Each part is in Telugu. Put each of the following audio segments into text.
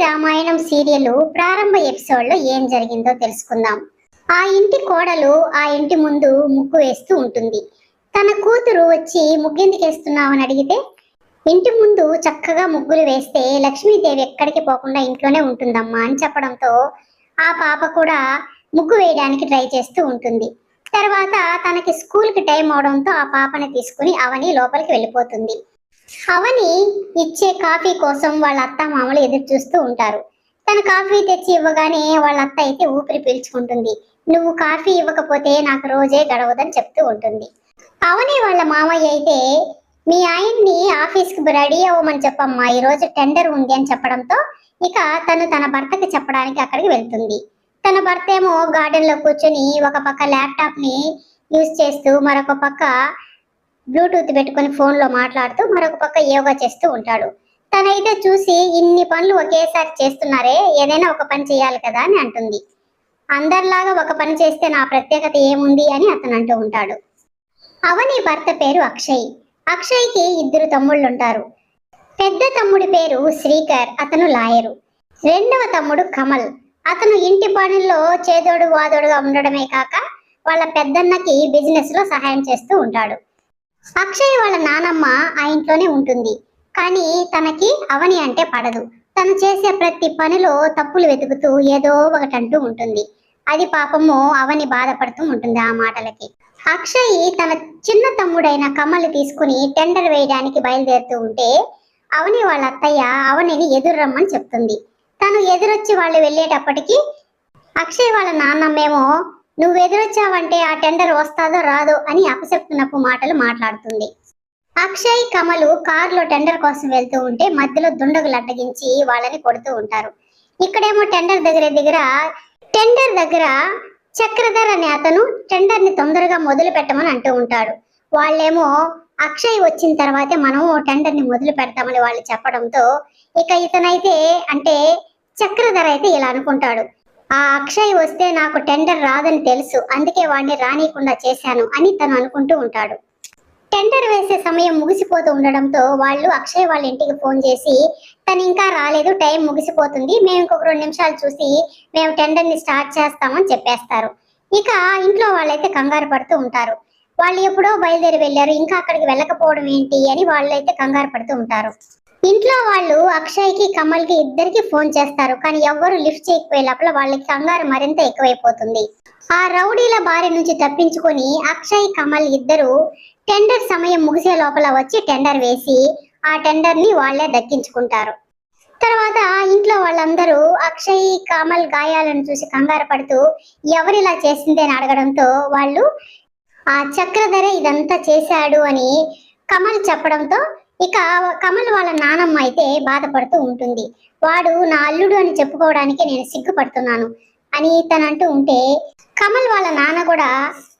రామాయణం సీరియల్ ప్రారంభ ఎపిసోడ్ లో ఏం జరిగిందో తెలుసుకుందాం. ఆ ఇంటి కోడలు ఆ ఇంటి ముందు ముగ్గు వేస్తూ ఉంటుంది. తన కూతురు వచ్చి ముగ్గెందుకు వేస్తున్నావని అడిగితే, ఇంటి ముందు చక్కగా ముగ్గులు వేస్తే లక్ష్మీదేవి ఎక్కడికి పోకుండా ఇంట్లోనే ఉంటుందమ్మా అని చెప్పడంతో ఆ పాప కూడా ముగ్గు వేయడానికి ట్రై చేస్తూ ఉంటుంది. తర్వాత తనకి స్కూల్కి టైం అవడంతో ఆ పాపని తీసుకుని అవని లోపలికి వెళ్ళిపోతుంది. అవని ఇచ్చే కాఫీ కోసం వాళ్ళ అత్త మామలు ఎదురు చూస్తూ ఉంటారు. తన కాఫీ తెచ్చి ఇవ్వగానే వాళ్ళ అత్త అయితే ఊపిరి పీల్చుకుంటుంది. నువ్వు కాఫీ ఇవ్వకపోతే నాకు రోజే గడవదని చెప్తూ ఉంటుంది. అవని వాళ్ళ మామయ్య అయితే, మీ ఆయన్ని ఆఫీస్కి రెడీ అవ్వమని చెప్పమ్మా, ఈ రోజు టెండర్ ఉంది అని చెప్పడంతో ఇక తను తన భర్తకి చెప్పడానికి అక్కడికి వెళ్తుంది. తన భర్త ఏమో గార్డెన్ లో కూర్చొని ఒక పక్క ల్యాప్టాప్ ని యూజ్ చేస్తూ మరొక పక్క బ్లూటూత్ పెట్టుకుని ఫోన్ లో మాట్లాడుతూ మరొక పక్క యోగా చేస్తూ ఉంటాడు. తనైతే చూసి, ఇన్ని పనులు ఒకేసారి చేస్తున్నారే, ఏదైనా ఒక పని చేయాలి కదా అని అంటుంది. అందరిలాగా ఒక పని చేస్తే నా ప్రత్యేకత ఏముంది అని అతను అంటూ ఉంటాడు. అవని భర్త పేరు అక్షయ్. అక్షయ్కి ఇద్దరు తమ్ముళ్ళు ఉంటారు. పెద్ద తమ్ముడి పేరు శ్రీకర్, అతను లాయరు. రెండవ తమ్ముడు కమల్, అతను ఇంటి పనుల్లో చేదోడు వాదోడుగా ఉండడమే కాక వాళ్ళ పెద్దన్నకి బిజినెస్ లో సహాయం చేస్తూ ఉంటాడు. అక్షయ్ వాళ్ళ నానమ్మ ఆ ఇంట్లోనే ఉంటుంది. కానీ తనకి అవని అంటే పడదు. తను చేసే ప్రతి పనిలో తప్పులు వెతుకుతూ ఏదో ఒకటి అంటూ ఉంటుంది. అది పాపము అవని బాధపడుతూ ఉంటుంది ఆ మాటలకి. అక్షయ్ తన చిన్న తమ్ముడైన కమల్ తీసుకుని టెండర్ వేయడానికి బయలుదేరుతూ ఉంటే అవని వాళ్ళ అత్తయ్య అవనిని ఎదురు రమ్మని చెప్తుంది. తను ఎదురొచ్చి వాళ్ళు వెళ్ళేటప్పటికి అక్షయ్ వాళ్ళ నాన్నమ్మేమో, నువ్వు ఎదురొచ్చావంటే ఆ టెండర్ వస్తాదో రాదో అని అపశప్తునపు మాటలు మాట్లాడుతుంది. అక్షయ్ కమలు కారులో టెండర్ కోసం వెళ్తూ ఉంటే మధ్యలో దుండగులు అడ్డగించి వాళ్ళని కొడుతూ ఉంటారు. ఇక్కడేమో టెండర్ దగ్గర చక్రధర్ అనే అతను టెండర్ ని తొందరగా మొదలు పెట్టమని అంటూ ఉంటాడు. వాళ్ళేమో అక్షయ్ వచ్చిన తర్వాతే మనం టెండర్ ని మొదలు పెడతామని వాళ్ళు చెప్పడంతో ఇక ఇతనైతే అంటే చక్రధర్ అయితే ఇలా అనుకుంటాడు, ఆ అక్షయ్ వస్తే నాకు టెండర్ రాదని తెలుసు, అందుకే వాడిని రానియకుండా చేశాను అని తను అనుకుంటూ ఉంటాడు. టెండర్ వేసే సమయం ముగిసిపోతూ ఉండడంతో వాళ్ళు అక్షయ్ వాళ్ళ ఇంటికి ఫోన్ చేసి, తను ఇంకా రాలేదు, టైం ముగిసిపోతుంది, మేము ఇంకొక 2 నిమిషాలు చూసి మేము టెండర్ ని స్టార్ట్ చేస్తామని చెప్పేస్తారు. ఇక ఇంట్లో వాళ్ళైతే కంగారు పడుతూ ఉంటారు. వాళ్ళు ఎప్పుడో బయలుదేరి వెళ్ళారు, ఇంకా అక్కడికి వెళ్ళకపోవడం ఏంటి అని వాళ్ళైతే కంగారు పడుతూ ఉంటారు. ఇంట్లో వాళ్ళు అక్షయ్కి కమల్కి ఇద్దరికి ఫోన్ చేస్తారు. కానీ ఎవ్వరు లిఫ్ట్ చేయకపోయే లోపల వాళ్ళకి కంగారు మరింత ఎక్కువైపోతుంది. ఆ రౌడీల బారి నుంచి తప్పించుకొని అక్షయ్ కమల్ ఇద్దరు టెండర్ సమయం ముగిసే లోపల వచ్చి టెండర్ వేసి ఆ టెండర్ ని వాళ్లే దక్కించుకుంటారు. తర్వాత ఇంట్లో వాళ్ళందరూ అక్షయ్ కమల్ గాయాలను చూసి కంగారు పడుతూ ఎవరిలా చేసింది అని అడగడంతో వాళ్ళు ఆ చక్రధరే ఇదంతా చేశాడు అని కమల్ చెప్పడంతో ఇక కమల్ వాళ్ళ నానమ్మ అయితే బాధపడుతూ ఉంటుంది. వాడు నా అల్లుడు అని చెప్పుకోవడానికి నేను సిగ్గుపడుతున్నాను అని తనంటూ ఉంటే కమల్ వాళ్ళ నాన్న కూడా,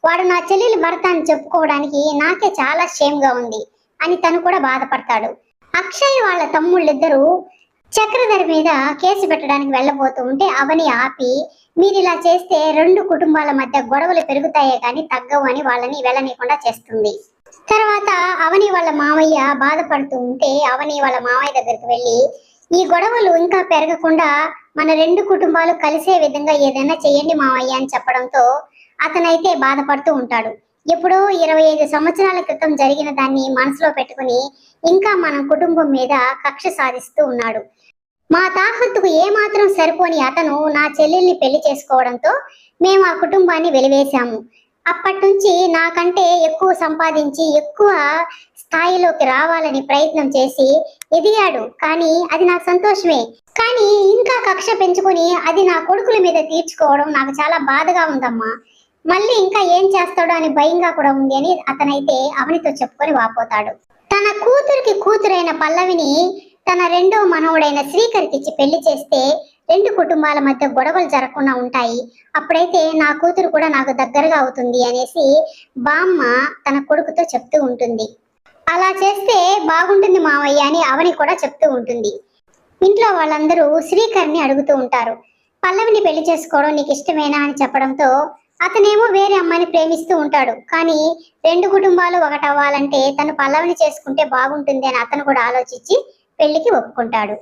వాడు నా చెల్లెలి భర్త అని చెప్పుకోవడానికి నాకే చాలా షేమ్గా ఉంది అని తను కూడా బాధపడతాడు. అక్షయ్ వాళ్ళ తమ్ముళ్ళిద్దరూ చక్రధర్ మీద కేసు పెట్టడానికి వెళ్ళబోతూ ఉంటే అవని ఆపి, మీరు ఇలా చేస్తే 2 కుటుంబాల మధ్య గొడవలు పెరుగుతాయే కానీ తగ్గవు అని వాళ్ళని వెళ్ళనీయకుండా చేస్తుంది. తర్వాత అవని వాళ్ళ మామయ్య బాధపడుతూ ఉంటే అవని వాళ్ళ మామయ్య దగ్గరికి వెళ్ళి, ఈ గొడవలు ఇంకా పెరగకుండా మన 2 కుటుంబాలు కలిసే విధంగా ఏదైనా చెయ్యండి మామయ్య అని చెప్పడంతో అతనైతే బాధపడుతూ ఉంటాడు. ఎప్పుడో 25 సంవత్సరాల క్రితం జరిగిన దాన్ని మనసులో పెట్టుకుని ఇంకా మన కుటుంబం మీద కక్ష సాధిస్తూ ఉన్నాడు. మా తాహత్తుకు ఏమాత్రం సరిపోని అతను నా చెల్లెల్ని పెళ్లి చేసుకోవడంతో మేము ఆ కుటుంబాన్ని వెలివేశాము. అప్పటి నుంచి నాకంటే ఎక్కువ సంపాదించి ఎక్కువ స్థాయిలోకి రావాలని ప్రయత్నం చేసి ఎదిగాడు. కానీ అది నాకు సంతోషమే. కానీ ఇంకా కక్ష పెంచుకుని అది నా కొడుకుల మీద తీర్చుకోవడం నాకు చాలా బాధగా ఉందమ్మా. మళ్ళీ ఇంకా ఏం చేస్తాడో అని భయంగా కూడా ఉంది అని అతనైతే అవనితో చెప్పుకొని వాపోతాడు. తన కూతురైన పల్లవిని తన రెండో మనవడైన శ్రీకర్కి ఇచ్చి పెళ్లి చేస్తే 2 కుటుంబాల మధ్య గొడవలు జరగకుండా ఉంటాయి, అప్పుడైతే నా కూతురు కూడా నాకు దగ్గరగా అవుతుంది అనేసి బామ్మ తన కొడుకుతో చెప్తూ ఉంటుంది. అలా చేస్తే బాగుంటుంది మావయ్య అని అవని కూడా చెప్తూ ఉంటుంది. ఇంట్లో వాళ్ళందరూ శ్రీకర్ని అడుగుతూ ఉంటారు, పల్లవిని పెళ్లి చేసుకోవడం నీకు ఇష్టమేనా అని చెప్పడంతో అతనేమో వేరే అమ్మాయిని ప్రేమిస్తూ ఉంటాడు. కానీ 2 కుటుంబాలు ఒకటవ్వాలంటే తను పల్లవిని చేసుకుంటే బాగుంటుంది అని అతను కూడా ఆలోచించి పెళ్లికి ఒప్పుకుంటాడు.